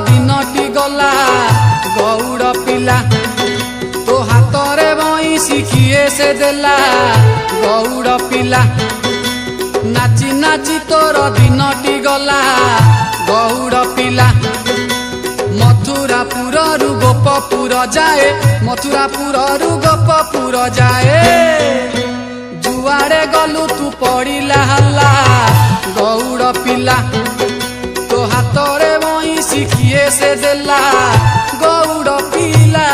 दिनटी गला गौड़ पिला तो हातरे बईसी किए से देला गौड़ पिला नाची नाची तोर दिनटी गला गौड़ पिला मथुरापुर रु गोपपुर जाए मथुरापुर रु गोपपुर जाए जुआड़े गलु तू पड़िला हल्ला गौड़ पिला तो हातरे बईसी किए से देला गौड़ पिला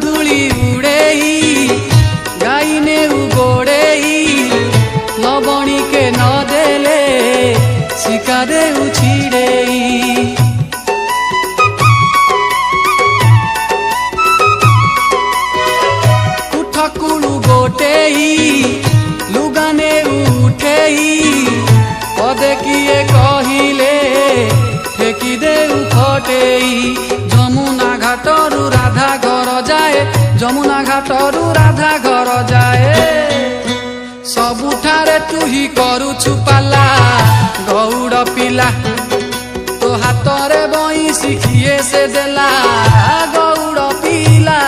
धूली उड़ेई गाईने उगोड़ेई लवणी के न देले शिकारे उछिड़ेई कुठकुलु गोटेई लुगाने उठेई पदे किए कहिले ठेकी दे उखटेई जमुना घाटरू राधा घर जाए जमुना घाटरू राधा घर जाए सबुठारे तू ही करुछु पाला गौड़ पिला तो हातरे बईसी किए से देला गौड़ पिला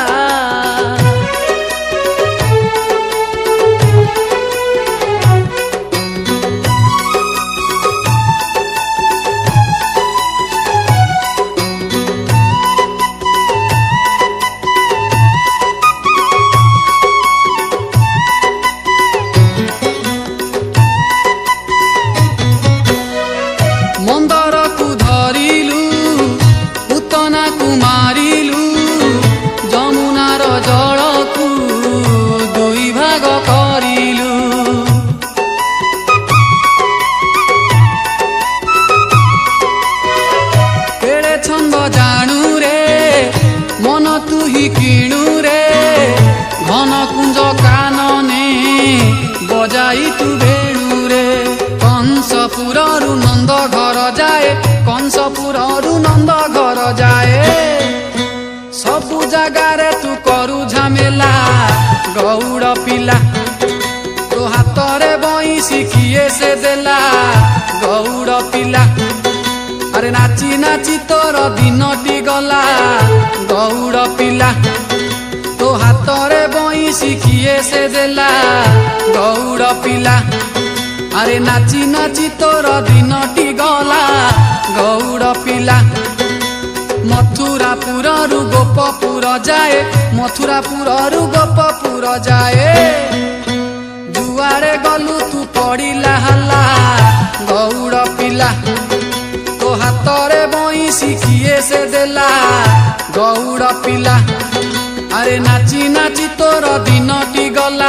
मंदर को धरिलु पुतना को मारिलु जमुनार जल को दुई भाग करिलु केड़े छंद जानू रे मन तू ही किणु रे घन कुंज कानने बजाई तू भेणु रे कंसपुर रु नंद घर जाए कंसपुर रु नंद घर जाए सबु जगार तू करू झमेला गौड़ पिला तो हातरे बईसी किए से देला गौड़ पिला अरे नाची नाची तोर दिनटी गला गौड़ पिला तो हातरे बईसी किए से देला गौड़ पिला अरे नाची नाची तोर दिनटी गला गौड़ पिला मथुरापुर रु गोपपुर जाए मथुरापुर रु गोपपुर जाए जुआड़े गलु तू पड़िला हल्ला गौड़ पिला तो हातरे बईसी किए से देला गौड़ पिला अरे नाची नाची तोर दिनटी गला